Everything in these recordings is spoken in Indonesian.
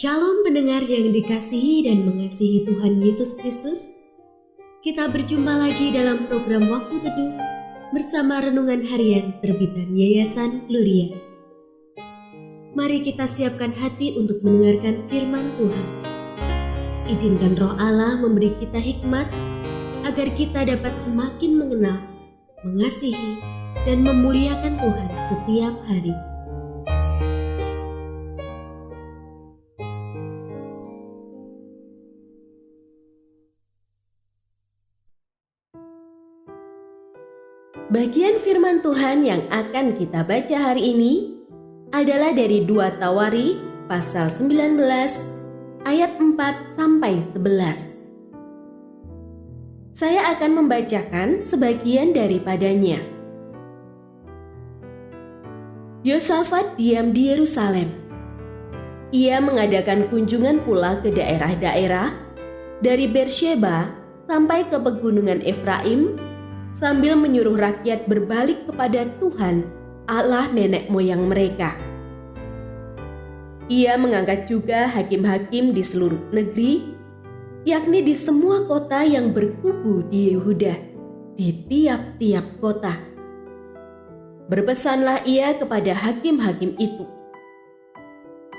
Shalom pendengar yang dikasihi dan mengasihi Tuhan Yesus Kristus. Kita berjumpa lagi dalam program Waktu Teduh bersama Renungan Harian terbitan Yayasan Gloria. Mari kita siapkan hati untuk mendengarkan firman Tuhan. Izinkan Roh Allah memberi kita hikmat agar kita dapat semakin mengenal, mengasihi, dan memuliakan Tuhan setiap hari. Bagian firman Tuhan yang akan kita baca hari ini adalah dari 2 Tawari pasal 19 ayat 4 sampai 11. Saya akan membacakan sebagian daripadanya. Yosafat diam di Yerusalem. Ia mengadakan kunjungan pula ke daerah-daerah dari Beersheba sampai ke pegunungan Efraim, sambil menyuruh rakyat berbalik kepada Tuhan, Allah nenek moyang mereka. Ia mengangkat juga hakim-hakim di seluruh negeri, yakni di semua kota yang berkubu di Yehuda, di tiap-tiap kota. Berpesanlah ia kepada hakim-hakim itu,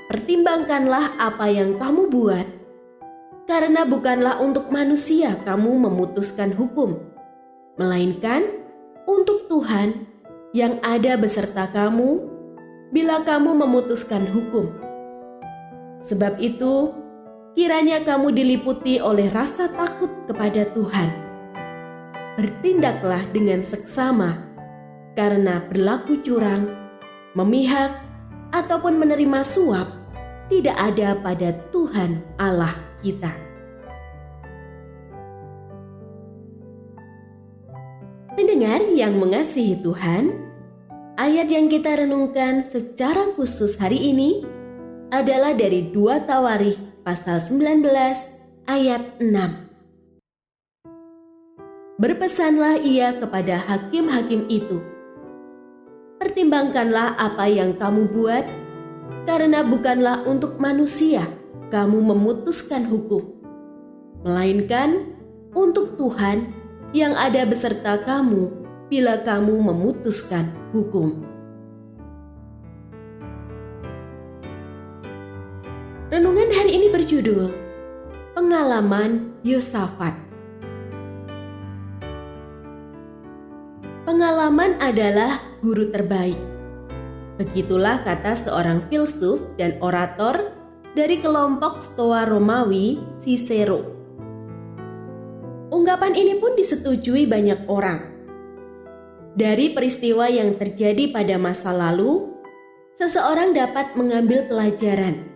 "Pertimbangkanlah apa yang kamu buat, karena bukanlah untuk manusia kamu memutuskan hukum, melainkan untuk Tuhan yang ada beserta kamu bila kamu memutuskan hukum. Sebab itu, kiranya kamu diliputi oleh rasa takut kepada Tuhan. Bertindaklah dengan seksama, karena berlaku curang, memihak, ataupun menerima suap tidak ada pada Tuhan Allah kita." Pendengar yang mengasihi Tuhan, ayat yang kita renungkan secara khusus hari ini adalah dari 2 Tawarikh pasal 19 ayat 6. Berpesanlah ia kepada hakim-hakim itu, "Pertimbangkanlah apa yang kamu buat, karena bukanlah untuk manusia kamu memutuskan hukum, melainkan untuk Tuhan yang ada beserta kamu bila kamu memutuskan hukum." Renungan hari ini berjudul Pengalaman Yosafat. Pengalaman adalah guru terbaik. Begitulah kata seorang filsuf dan orator dari kelompok Stoa Romawi, Cicero. Ungkapan ini pun disetujui banyak orang. Dari peristiwa yang terjadi pada masa lalu, seseorang dapat mengambil pelajaran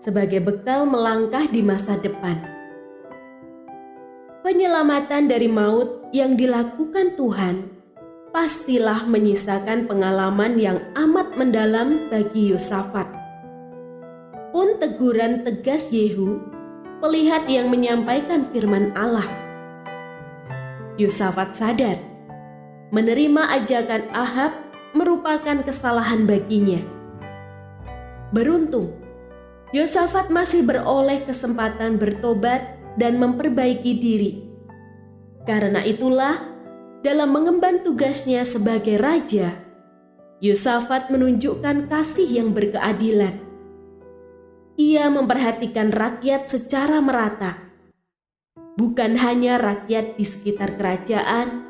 sebagai bekal melangkah di masa depan. Penyelamatan dari maut yang dilakukan Tuhan pastilah menyisakan pengalaman yang amat mendalam bagi Yosafat. Pun teguran tegas Yehu, pelihat yang menyampaikan firman Allah. Yosafat sadar, menerima ajakan Ahab merupakan kesalahan baginya. Beruntung, Yosafat masih beroleh kesempatan bertobat dan memperbaiki diri. Karena itulah, dalam mengemban tugasnya sebagai raja, Yosafat menunjukkan kasih yang berkeadilan. Ia memperhatikan rakyat secara merata. Bukan hanya rakyat di sekitar kerajaan,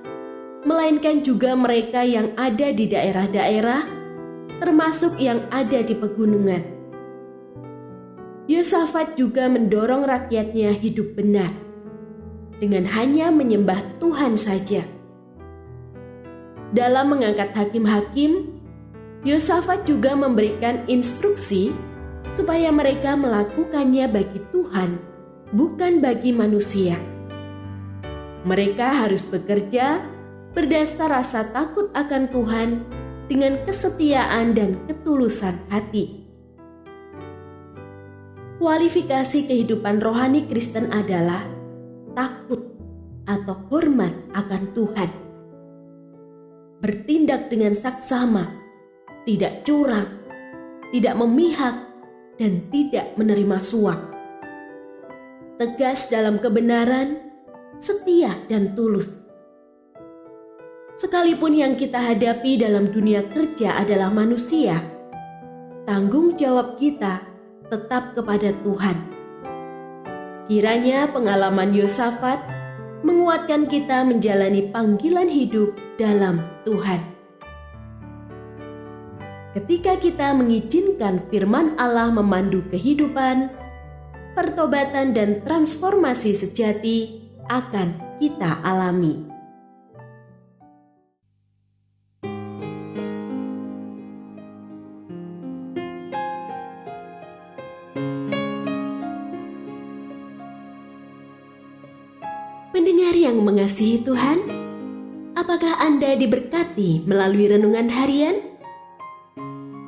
melainkan juga mereka yang ada di daerah-daerah, termasuk yang ada di pegunungan. Yosafat juga mendorong rakyatnya hidup benar, dengan hanya menyembah Tuhan saja. Dalam mengangkat hakim-hakim, Yosafat juga memberikan instruksi supaya mereka melakukannya bagi Tuhan, bukan bagi manusia. Mereka harus bekerja berdasar rasa takut akan Tuhan dengan kesetiaan dan ketulusan hati. Kualifikasi kehidupan rohani Kristen adalah takut atau hormat akan Tuhan. Bertindak dengan saksama, tidak curang, tidak memihak, dan tidak menerima suap. Tegas dalam kebenaran, setia dan tulus. Sekalipun yang kita hadapi dalam dunia kerja adalah manusia, tanggung jawab kita tetap kepada Tuhan. Kiranya pengalaman Yosafat menguatkan kita menjalani panggilan hidup dalam Tuhan. Ketika kita mengizinkan firman Allah memandu kehidupan, pertobatan dan transformasi sejati akan kita alami. Pendengar yang mengasihi Tuhan, apakah Anda diberkati melalui renungan harian?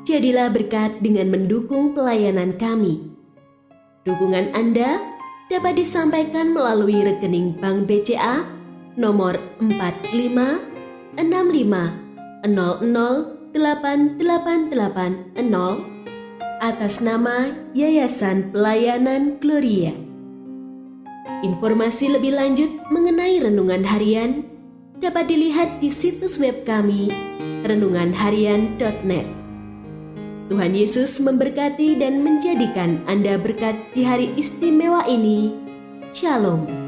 Jadilah berkat dengan mendukung pelayanan kami. Dukungan Anda dapat disampaikan melalui rekening Bank BCA nomor 4565008880 atas nama Yayasan Pelayanan Gloria. Informasi lebih lanjut mengenai renungan harian dapat dilihat di situs web kami renunganharian.net. Tuhan Yesus memberkati dan menjadikan Anda berkat di hari istimewa ini. Shalom.